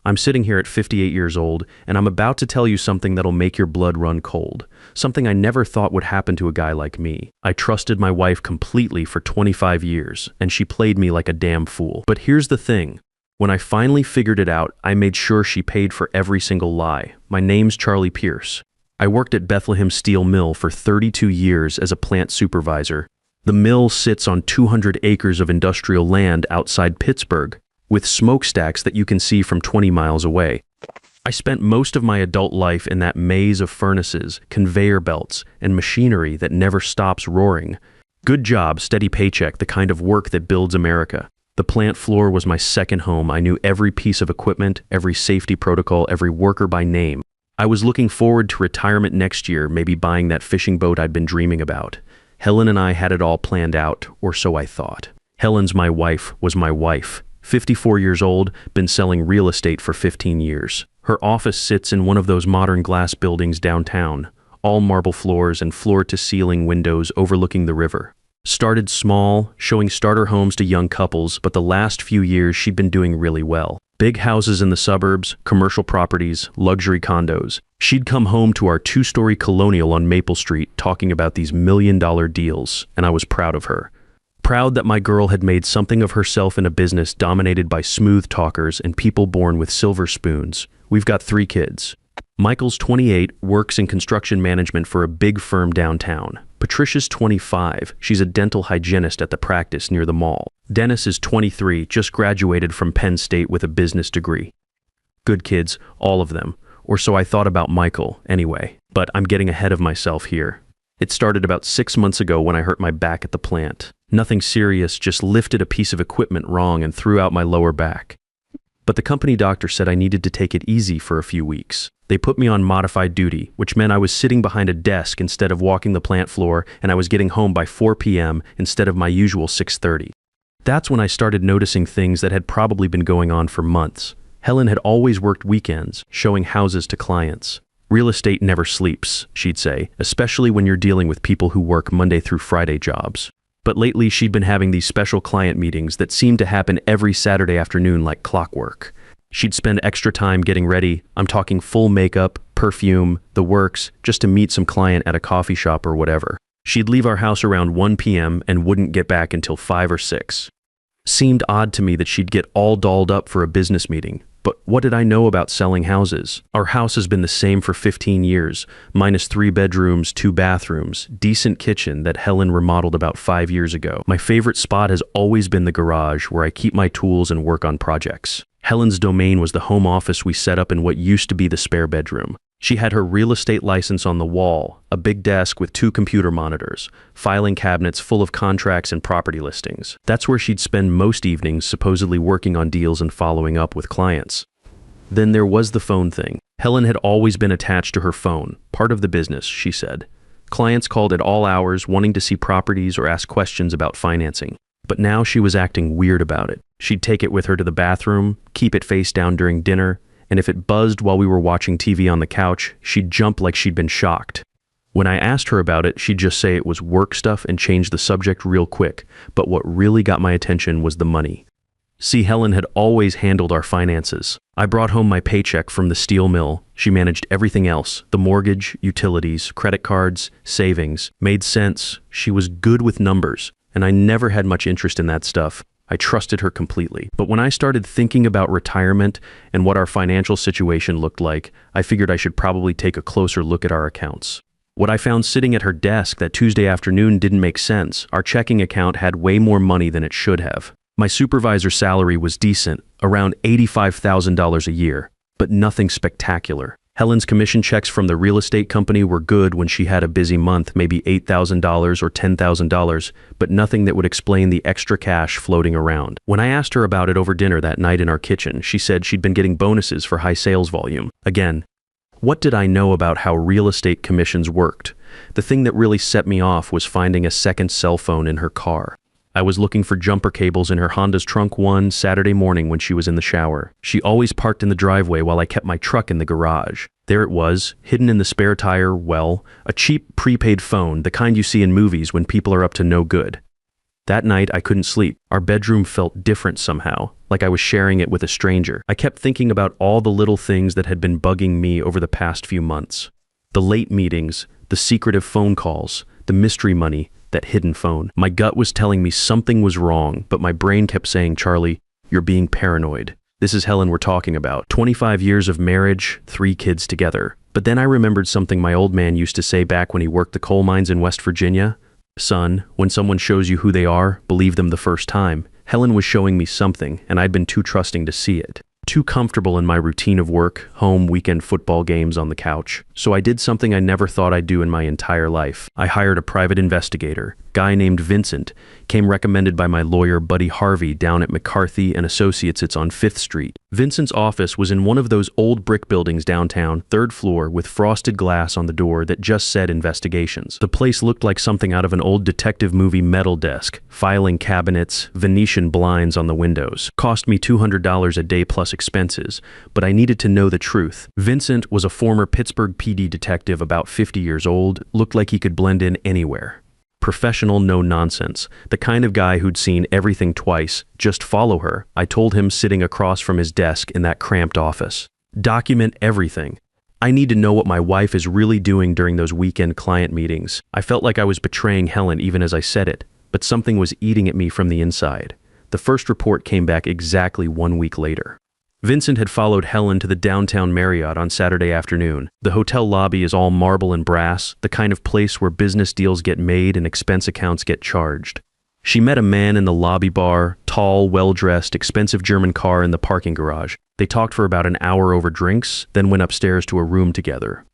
I'm sitting here at 58 years old, and I'm about to tell you something that'll make your blood run cold. Something I never thought would happen to a guy like me. I trusted my wife completely for 25 years, and she played me like a damn fool. But here's the thing. When I finally figured it out, I made sure she paid for every single lie. My name's Charlie Pierce. I worked at Bethlehem Steel Mill for 32 years as a plant supervisor. The mill sits on 200 acres of industrial land outside Pittsburgh, with smokestacks that you can see from 20 miles away. I spent most of my adult life in that maze of furnaces, conveyor belts, and machinery that never stops roaring. Good job, steady paycheck, the kind of work that builds America. The plant floor was my second home. I knew every piece of equipment, every safety protocol, every worker by name. I was looking forward to retirement next year, maybe buying that fishing boat I'd been dreaming about. Helen and I had it all planned out, or so I thought. Helen's my wife, was my wife. 54 years old, been selling real estate for 15 years. Her office sits in one of those modern glass buildings downtown, all marble floors and floor-to-ceiling windows overlooking the river. Started small, showing starter homes to young couples, but the last few years she'd been doing really well. Big houses in the suburbs, commercial properties, luxury condos. She'd come home to our 2-story colonial on Maple Street talking about these million-dollar deals, and I was proud of her. Proud that my girl had made something of herself in a business dominated by smooth talkers and people born with silver spoons. We've got 3 kids. Michael's 28, works in construction management for a big firm downtown. Patricia's 25, she's a dental hygienist at the practice near the mall. Dennis is 23, just graduated from Penn State with a business degree. Good kids, all of them. Or so I thought about Michael, anyway. But I'm getting ahead of myself here. It started about 6 months ago when I hurt my back at the plant. Nothing serious, just lifted a piece of equipment wrong and threw out my lower back. But the company doctor said I needed to take it easy for a few weeks. They put me on modified duty, which meant I was sitting behind a desk instead of walking the plant floor, and I was getting home by 4 p.m. instead of my usual 6:30. That's when I started noticing things that had probably been going on for months. Helen had always worked weekends, showing houses to clients. Real estate never sleeps, she'd say, especially when you're dealing with people who work Monday through Friday jobs. But lately she'd been having these special client meetings that seemed to happen every Saturday afternoon like clockwork. She'd spend extra time getting ready. I'm talking full makeup, perfume, the works, just to meet some client at a coffee shop or whatever. She'd leave our house around 1 p.m. and wouldn't get back until 5 or 6. Seemed odd to me that she'd get all dolled up for a business meeting. But what did I know about selling houses? Our house has been the same for 15 years, minus 3 bedrooms, 2 bathrooms, decent kitchen that Helen remodeled about 5 years ago. My favorite spot has always been the garage where I keep my tools and work on projects. Helen's domain was the home office we set up in what used to be the spare bedroom. She had her real estate license on the wall, a big desk with 2 computer monitors, filing cabinets full of contracts and property listings. That's where she'd spend most evenings supposedly working on deals and following up with clients. Then there was the phone thing. Helen had always been attached to her phone, part of the business, she said. Clients called at all hours wanting to see properties or ask questions about financing. But now she was acting weird about it. She'd take it with her to the bathroom, keep it face down during dinner, and if it buzzed while we were watching TV on the couch, she'd jump like she'd been shocked. When I asked her about it, she'd just say it was work stuff and change the subject real quick, but what really got my attention was the money. See, Helen had always handled our finances. I brought home my paycheck from the steel mill. She managed everything else, the mortgage, utilities, credit cards, savings. Made sense. She was good with numbers, and I never had much interest in that stuff. I trusted her completely. But when I started thinking about retirement and what our financial situation looked like, I figured I should probably take a closer look at our accounts. What I found sitting at her desk that Tuesday afternoon didn't make sense. Our checking account had way more money than it should have. My supervisor's salary was decent, around $85,000 a year, but nothing spectacular. Helen's commission checks from the real estate company were good when she had a busy month, maybe $8,000 or $10,000, but nothing that would explain the extra cash floating around. When I asked her about it over dinner that night in our kitchen, she said she'd been getting bonuses for high sales volume. Again, what did I know about how real estate commissions worked? The thing that really set me off was finding a second cell phone in her car. I was looking for jumper cables in her Honda's trunk one Saturday morning when she was in the shower. She always parked in the driveway while I kept my truck in the garage. There it was, hidden in the spare tire, well, a cheap prepaid phone, the kind you see in movies when people are up to no good. That night, I couldn't sleep. Our bedroom felt different somehow, like I was sharing it with a stranger. I kept thinking about all the little things that had been bugging me over the past few months. The late meetings, the secretive phone calls, the mystery money, that hidden phone. My gut was telling me something was wrong, but my brain kept saying, Charlie, you're being paranoid. This is Helen we're talking about. 25 years of marriage, 3 kids together. But then I remembered something my old man used to say back when he worked the coal mines in West Virginia. Son, when someone shows you who they are, believe them the first time. Helen was showing me something, and I'd been too trusting to see it. Too comfortable in my routine of work, home, weekend football games on the couch. So I did something I never thought I'd do in my entire life. I hired a private investigator, guy named Vincent, came recommended by my lawyer Buddy Harvey down at McCarthy and Associates. It's on 5th Street. Vincent's office was in one of those old brick buildings downtown, 3rd floor, with frosted glass on the door that just said investigations. The place looked like something out of an old detective movie metal desk, filing cabinets, Venetian blinds on the windows. Cost me $200 a day plus expenses, but I needed to know the truth. Vincent was a former Pittsburgh PD detective about 50 years old, looked like he could blend in anywhere. Professional, no nonsense. The kind of guy who'd seen everything twice. Just follow her, I told him sitting across from his desk in that cramped office. Document everything. I need to know what my wife is really doing during those weekend client meetings. I felt like I was betraying Helen even as I said it, but something was eating at me from the inside. The first report came back exactly 1 week later. Vincent had followed Helen to the downtown Marriott on Saturday afternoon. The hotel lobby is all marble and brass, the kind of place where business deals get made and expense accounts get charged. She met a man in the lobby bar, tall, well-dressed, expensive German car in the parking garage. They talked for about an hour over drinks, then went upstairs to a room together.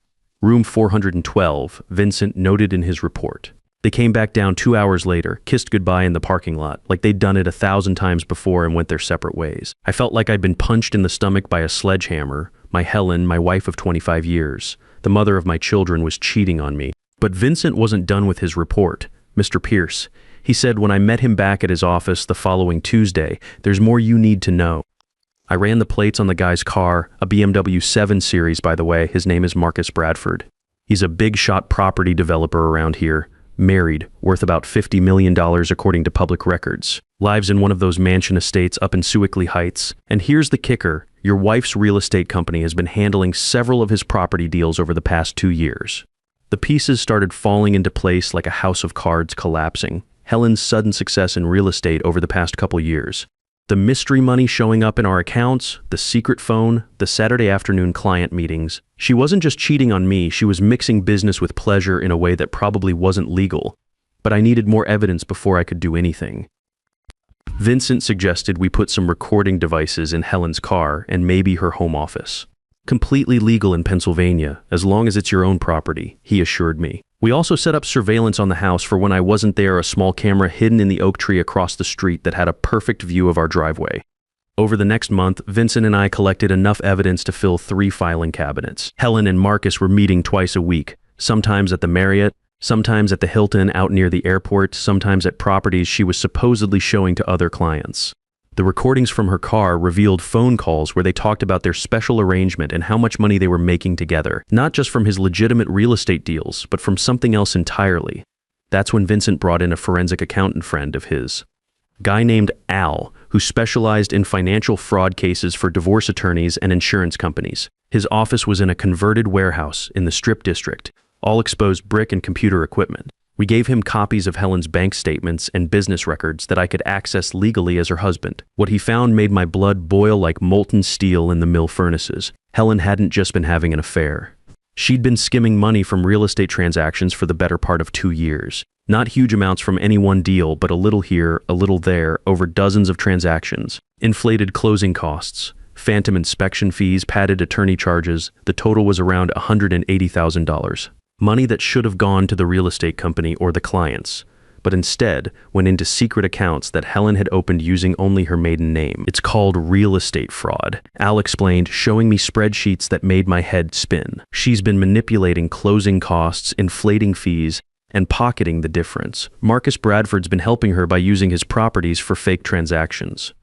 Room 412, Vincent noted in his report. They came back down 2 hours later, kissed goodbye in the parking lot, like they'd done it 1,000 times before and went their separate ways. I felt like I'd been punched in the stomach by a sledgehammer. My Helen, my wife of 25 years, the mother of my children, was cheating on me. But Vincent wasn't done with his report. Mr. Pierce, he said when I met him back at his office the following Tuesday, there's more you need to know. I ran the plates on the guy's car, a BMW 7 Series, by the way. His name is Marcus Bradford. He's a big-shot property developer around here. Married, worth about $50 million according to public records. Lives in one of those mansion estates up in Sewickley Heights. And here's the kicker, your wife's real estate company has been handling several of his property deals over the past 2 years. The pieces started falling into place like a house of cards collapsing. Helen's sudden success in real estate over the past couple years. The mystery money showing up in our accounts, the secret phone, the Saturday afternoon client meetings. She wasn't just cheating on me, she was mixing business with pleasure in a way that probably wasn't legal. But I needed more evidence before I could do anything. Vincent suggested we put some recording devices in Helen's car and maybe her home office. Completely legal in Pennsylvania, as long as it's your own property, he assured me. We also set up surveillance on the house for when I wasn't there, a small camera hidden in the oak tree across the street that had a perfect view of our driveway. Over the next month, Vincent and I collected enough evidence to fill 3 filing cabinets. Helen and Marcus were meeting twice a week, sometimes at the Marriott, sometimes at the Hilton out near the airport, sometimes at properties she was supposedly showing to other clients. The recordings from her car revealed phone calls where they talked about their special arrangement and how much money they were making together, not just from his legitimate real estate deals, but from something else entirely. That's when Vincent brought in a forensic accountant friend of his. Guy named Al, who specialized in financial fraud cases for divorce attorneys and insurance companies. His office was in a converted warehouse in the Strip District, all exposed brick and computer equipment. We gave him copies of Helen's bank statements and business records that I could access legally as her husband. What he found made my blood boil like molten steel in the mill furnaces. Helen hadn't just been having an affair. She'd been skimming money from real estate transactions for the better part of 2 years. Not huge amounts from any one deal, but a little here, a little there, over dozens of transactions. Inflated closing costs, phantom inspection fees, padded attorney charges. The total was around $180,000. Money that should have gone to the real estate company or the clients, but instead went into secret accounts that Helen had opened using only her maiden name. It's called real estate fraud, Al explained, showing me spreadsheets that made my head spin. She's been manipulating closing costs, inflating fees, and pocketing the difference. Marcus Bradford's been helping her by using his properties for fake transactions.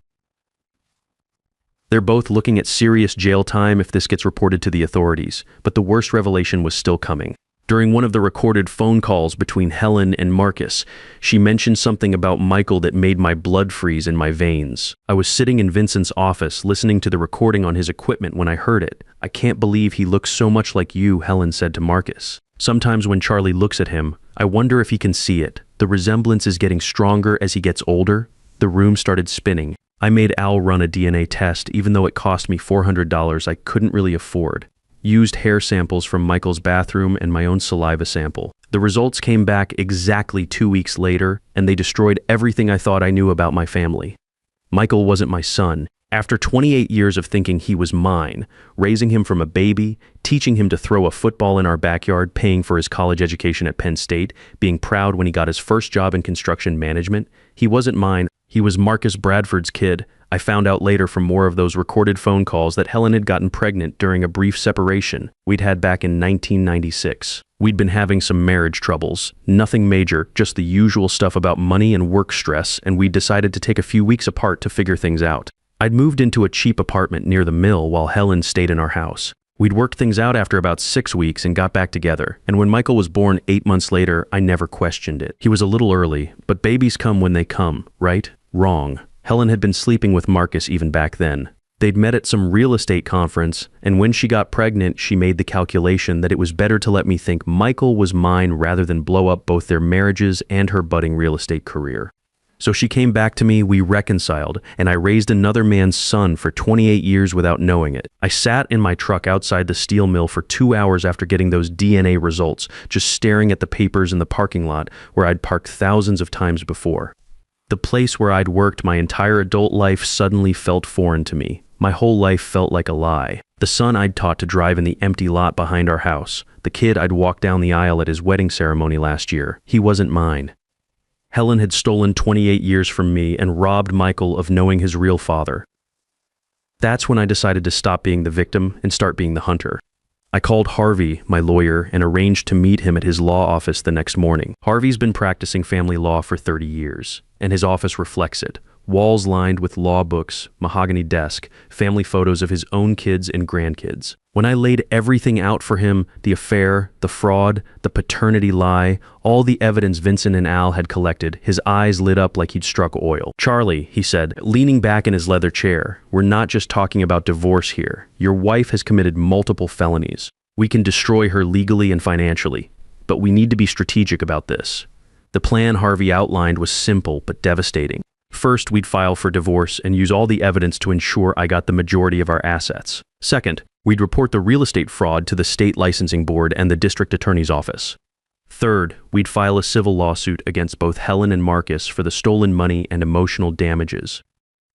They're both looking at serious jail time if this gets reported to the authorities, but the worst revelation was still coming. During one of the recorded phone calls between Helen and Marcus, she mentioned something about Michael that made my blood freeze in my veins. I was sitting in Vincent's office listening to the recording on his equipment when I heard it. "I can't believe he looks so much like you," Helen said to Marcus. "Sometimes when Charlie looks at him, I wonder if he can see it. The resemblance is getting stronger as he gets older." The room started spinning. I made Al run a DNA test, even though it cost me $400 I couldn't really afford. Used hair samples from Michael's bathroom and my own saliva sample. The results came back exactly 2 weeks later, and they destroyed everything I thought I knew about my family. Michael wasn't my son. After 28 years of thinking he was mine, raising him from a baby, teaching him to throw a football in our backyard, paying for his college education at Penn State, being proud when he got his first job in construction management, he wasn't mine. He was Marcus Bradford's kid. I found out later from more of those recorded phone calls that Helen had gotten pregnant during a brief separation we'd had back in 1996. We'd been having some marriage troubles. Nothing major, just the usual stuff about money and work stress, and we decided to take a few weeks apart to figure things out. I'd moved into a cheap apartment near the mill while Helen stayed in our house. We'd worked things out after about 6 weeks and got back together, and when Michael was born 8 months later, I never questioned it. He was a little early, but babies come when they come, right? Wrong. Helen had been sleeping with Marcus even back then. They'd met at some real estate conference, and when she got pregnant, she made the calculation that it was better to let me think Michael was mine rather than blow up both their marriages and her budding real estate career. So she came back to me, we reconciled, and I raised another man's son for 28 years without knowing it. I sat in my truck outside the steel mill for 2 hours after getting those DNA results, just staring at the papers in the parking lot where I'd parked thousands of times before. The place where I'd worked my entire adult life suddenly felt foreign to me. My whole life felt like a lie. The son I'd taught to drive in the empty lot behind our house, the kid I'd walked down the aisle at his wedding ceremony last year, he wasn't mine. Helen had stolen 28 years from me and robbed Michael of knowing his real father. That's when I decided to stop being the victim and start being the hunter. I called Harvey, my lawyer, and arranged to meet him at his law office the next morning. Harvey's been practicing family law for 30 years, and his office reflects it. Walls lined with law books, mahogany desk, family photos of his own kids and grandkids. When I laid everything out for him, the affair, the fraud, the paternity lie, all the evidence Vincent and Al had collected, his eyes lit up like he'd struck oil. "Charlie," he said, leaning back in his leather chair, "we're not just talking about divorce here. Your wife has committed multiple felonies. We can destroy her legally and financially, but we need to be strategic about this." The plan Harvey outlined was simple but devastating. First, we'd file for divorce and use all the evidence to ensure I got the majority of our assets. Second, we'd report the real estate fraud to the state licensing board and the district attorney's office. Third, we'd file a civil lawsuit against both Helen and Marcus for the stolen money and emotional damages.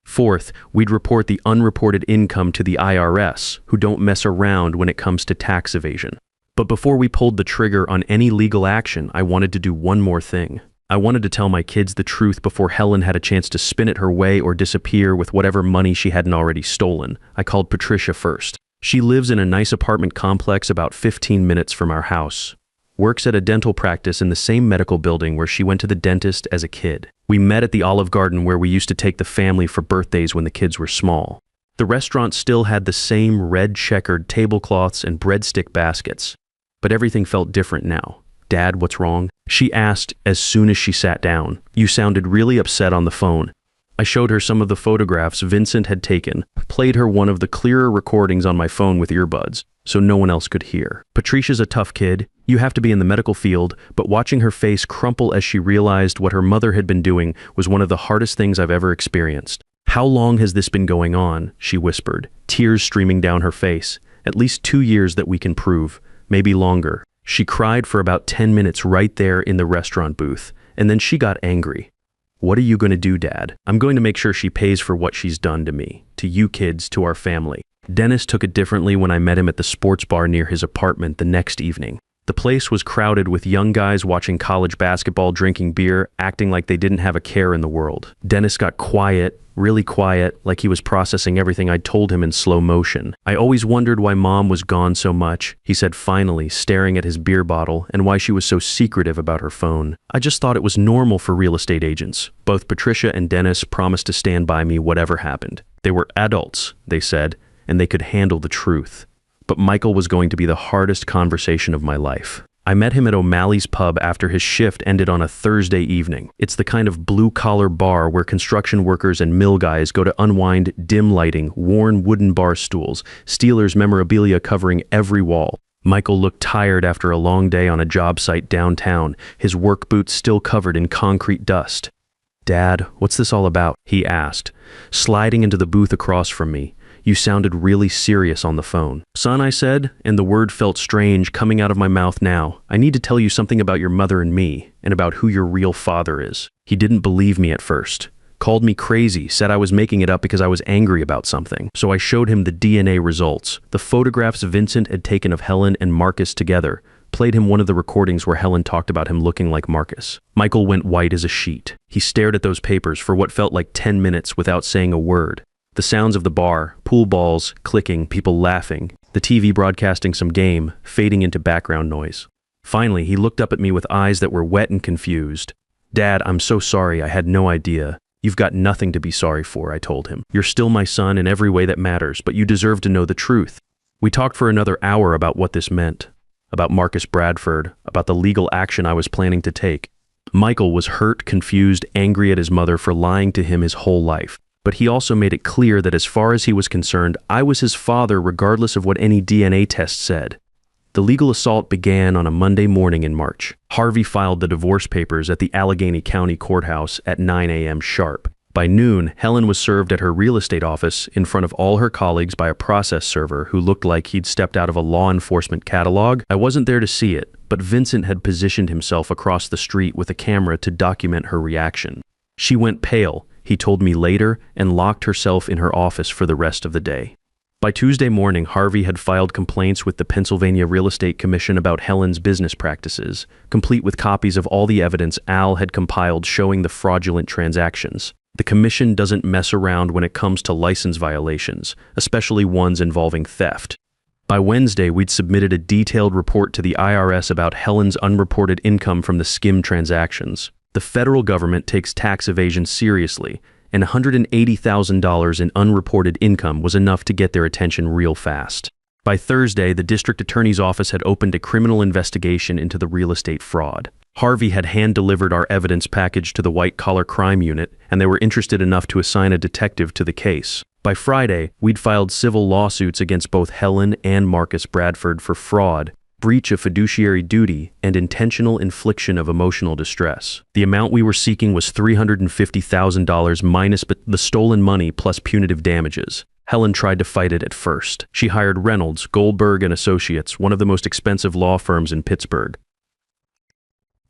Fourth, we'd report the unreported income to the IRS, who don't mess around when it comes to tax evasion. But before we pulled the trigger on any legal action, I wanted to do one more thing. I wanted to tell my kids the truth before Helen had a chance to spin it her way or disappear with whatever money she hadn't already stolen. I called Patricia first. She lives in a nice apartment complex about 15 minutes from our house. Works at a dental practice in the same medical building where she went to the dentist as a kid. We met at the Olive Garden where we used to take the family for birthdays when the kids were small. The restaurant still had the same red checkered tablecloths and breadstick baskets, but everything felt different now. "Dad, what's wrong?" she asked as soon as she sat down. "You sounded really upset on the phone." I showed her some of the photographs Vincent had taken, played her one of the clearer recordings on my phone with earbuds, so no one else could hear. "Patricia's a tough kid. You have to be in the medical field," but watching her face crumple as she realized what her mother had been doing was one of the hardest things I've ever experienced. "How long has this been going on?" she whispered, tears streaming down her face. "At least 2 years that we can prove, maybe longer." She cried for about 10 minutes right there in the restaurant booth, and then she got angry. "What are you going to do, Dad?" "I'm going to make sure she pays for what she's done to me, to you kids, to our family." Dennis took it differently when I met him at the sports bar near his apartment the next evening. The place was crowded with young guys watching college basketball, drinking beer, acting like they didn't have a care in the world. Dennis got quiet, really quiet, like he was processing everything I'd told him in slow motion. "I always wondered why Mom was gone so much," he said finally, staring at his beer bottle, "and why she was so secretive about her phone. I just thought it was normal for real estate agents. Both Patricia and Dennis promised to stand by me whatever happened. They were adults," they said, "and they could handle the truth. But Michael was going to be the hardest conversation of my life." I met him at O'Malley's pub after his shift ended on a Thursday evening. It's the kind of blue-collar bar where construction workers and mill guys go to unwind, dim lighting, worn wooden bar stools, Steelers memorabilia covering every wall. Michael looked tired after a long day on a job site downtown, his work boots still covered in concrete dust. "Dad, what's this all about?" he asked, sliding into the booth across from me. "You sounded really serious on the phone." "Son," I said, and the word felt strange coming out of my mouth now. "I need to tell you something about your mother and me, and about who your real father is." He didn't believe me at first. Called me crazy, said I was making it up because I was angry about something. So I showed him the DNA results, the photographs Vincent had taken of Helen and Marcus together, played him one of the recordings where Helen talked about him looking like Marcus. Michael went white as a sheet. He stared at those papers for what felt like 10 minutes without saying a word. The sounds of the bar, pool balls, clicking, people laughing, the TV broadcasting some game, fading into background noise. Finally, he looked up at me with eyes that were wet and confused. "Dad, I'm so sorry, I had no idea." "You've got nothing to be sorry for," I told him. "You're still my son in every way that matters, but you deserve to know the truth." We talked for another hour about what this meant, about Marcus Bradford, about the legal action I was planning to take. Michael was hurt, confused, angry at his mother for lying to him his whole life. But he also made it clear that as far as he was concerned, I was his father regardless of what any DNA test said. The legal assault began on a Monday morning in March. Harvey filed the divorce papers at the Allegheny County Courthouse at 9 a.m. sharp. By noon, Helen was served at her real estate office in front of all her colleagues by a process server who looked like he'd stepped out of a law enforcement catalog. I wasn't there to see it, but Vincent had positioned himself across the street with a camera to document her reaction. She went pale, he told me later, and locked herself in her office for the rest of the day. By Tuesday morning, Harvey had filed complaints with the Pennsylvania Real Estate Commission about Helen's business practices, complete with copies of all the evidence Al had compiled showing the fraudulent transactions. The commission doesn't mess around when it comes to license violations, especially ones involving theft. By Wednesday, we'd submitted a detailed report to the IRS about Helen's unreported income from the skim transactions. The federal government takes tax evasion seriously, and $180,000 in unreported income was enough to get their attention real fast. By Thursday, the district attorney's office had opened a criminal investigation into the real estate fraud. Harvey had hand-delivered our evidence package to the white-collar crime unit, and they were interested enough to assign a detective to the case. By Friday, we'd filed civil lawsuits against both Helen and Marcus Bradford for fraud, breach of fiduciary duty, and intentional infliction of emotional distress. The amount we were seeking was $350,000 minus the stolen money plus punitive damages. Helen tried to fight it at first. She hired Reynolds, Goldberg and Associates, one of the most expensive law firms in Pittsburgh.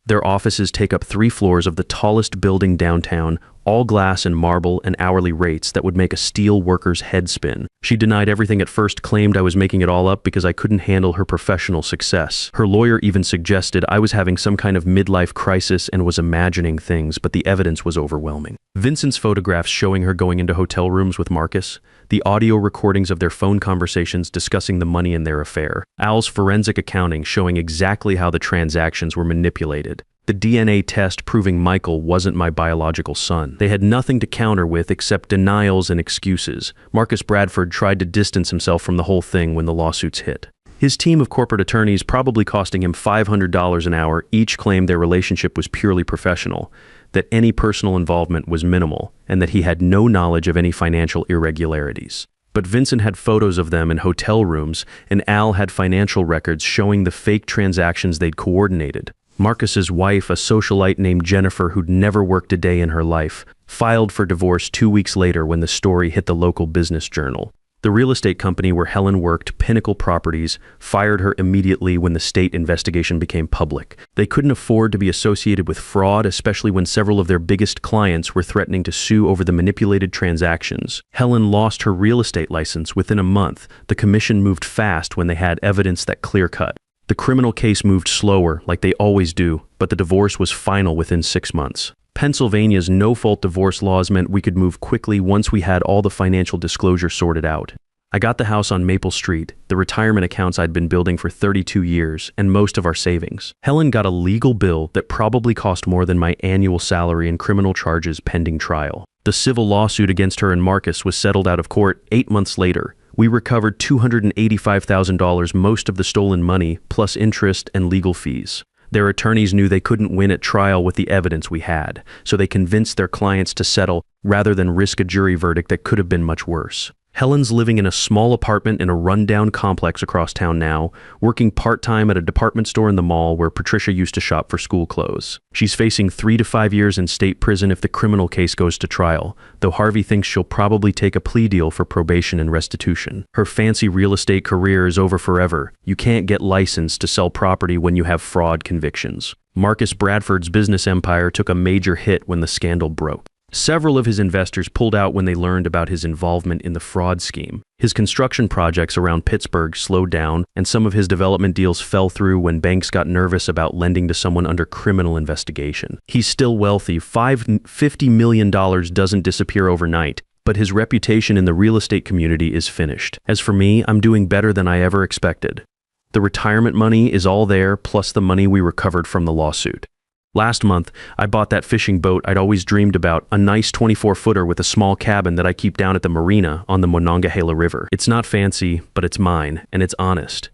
Their offices take up 3 floors of the tallest building downtown, all glass and marble and hourly rates that would make a steel worker's head spin. She denied everything at first, claimed I was making it all up because I couldn't handle her professional success. Her lawyer even suggested I was having some kind of midlife crisis and was imagining things, but the evidence was overwhelming. Vincent's photographs showing her going into hotel rooms with Marcus, the audio recordings of their phone conversations discussing the money in their affair, Al's forensic accounting showing exactly how the transactions were manipulated, the DNA test proving Michael wasn't my biological son. They had nothing to counter with except denials and excuses. Marcus Bradford tried to distance himself from the whole thing when the lawsuits hit. His team of corporate attorneys, probably costing him $500 an hour, each claimed their relationship was purely professional, that any personal involvement was minimal, and that he had no knowledge of any financial irregularities. But Vincent had photos of them in hotel rooms, and Al had financial records showing the fake transactions they'd coordinated. Marcus's wife, a socialite named Jennifer who'd never worked a day in her life, filed for divorce 2 weeks later when the story hit the local business journal. The real estate company where Helen worked, Pinnacle Properties, fired her immediately when the state investigation became public. They couldn't afford to be associated with fraud, especially when several of their biggest clients were threatening to sue over the manipulated transactions. Helen lost her real estate license within a month. The commission moved fast when they had evidence that clear-cut. The criminal case moved slower, like they always do, but the divorce was final within 6 months. Pennsylvania's no-fault divorce laws meant we could move quickly once we had all the financial disclosure sorted out. I got the house on Maple Street, the retirement accounts I'd been building for 32 years, and most of our savings. Helen got a legal bill that probably cost more than my annual salary in criminal charges pending trial. The civil lawsuit against her and Marcus was settled out of court 8 months later, We recovered $285,000, most of the stolen money, plus interest and legal fees. Their attorneys knew they couldn't win at trial with the evidence we had, so they convinced their clients to settle rather than risk a jury verdict that could have been much worse. Helen's living in a small apartment in a rundown complex across town now, working part-time at a department store in the mall where Patricia used to shop for school clothes. She's facing 3 to 5 years in state prison if the criminal case goes to trial, though Harvey thinks she'll probably take a plea deal for probation and restitution. Her fancy real estate career is over forever. You can't get licensed to sell property when you have fraud convictions. Marcus Bradford's business empire took a major hit when the scandal broke. Several of his investors pulled out when they learned about his involvement in the fraud scheme. His construction projects around Pittsburgh slowed down, and some of his development deals fell through when banks got nervous about lending to someone under criminal investigation. He's still wealthy. $50 million doesn't disappear overnight, but his reputation in the real estate community is finished. As for me, I'm doing better than I ever expected. The retirement money is all there, plus the money we recovered from the lawsuit. Last month, I bought that fishing boat I'd always dreamed about, a nice 24-footer with a small cabin that I keep down at the marina on the Monongahela River. It's not fancy, but it's mine, and it's honest.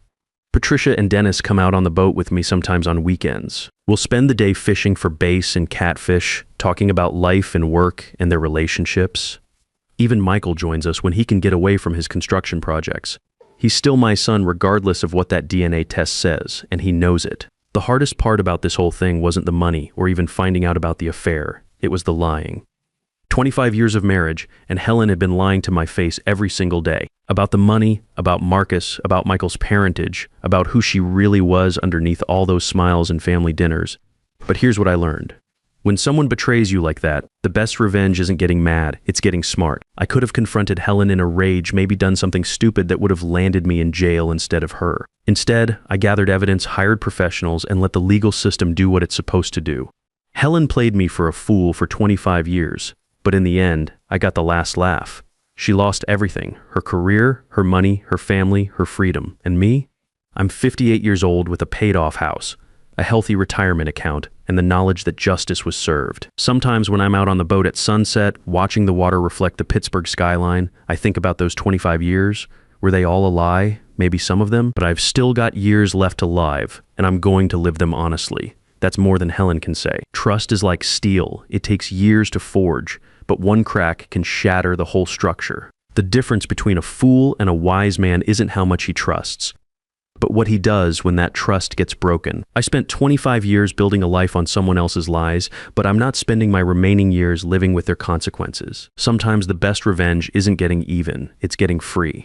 Patricia and Dennis come out on the boat with me sometimes on weekends. We'll spend the day fishing for bass and catfish, talking about life and work and their relationships. Even Michael joins us when he can get away from his construction projects. He's still my son regardless of what that DNA test says, and he knows it. The hardest part about this whole thing wasn't the money or even finding out about the affair. It was the lying. 25 years of marriage, and Helen had been lying to my face every single day. About the money, about Marcus, about Michael's parentage, about who she really was underneath all those smiles and family dinners. But here's what I learned. When someone betrays you like that, the best revenge isn't getting mad, it's getting smart. I could have confronted Helen in a rage, maybe done something stupid that would have landed me in jail instead of her. Instead, I gathered evidence, hired professionals, and let the legal system do what it's supposed to do. Helen played me for a fool for 25 years, but in the end, I got the last laugh. She lost everything, her career, her money, her family, her freedom. And me? I'm 58 years old with a paid-off house, a healthy retirement account, and the knowledge that justice was served. Sometimes when I'm out on the boat at sunset, watching the water reflect the Pittsburgh skyline, I think about those 25 years. Were they all a lie? Maybe some of them? But I've still got years left alive, and I'm going to live them honestly. That's more than Helen can say. Trust is like steel. It takes years to forge, but one crack can shatter the whole structure. The difference between a fool and a wise man isn't how much he trusts, but what he does when that trust gets broken. I spent 25 years building a life on someone else's lies, but I'm not spending my remaining years living with their consequences. Sometimes the best revenge isn't getting even, it's getting free.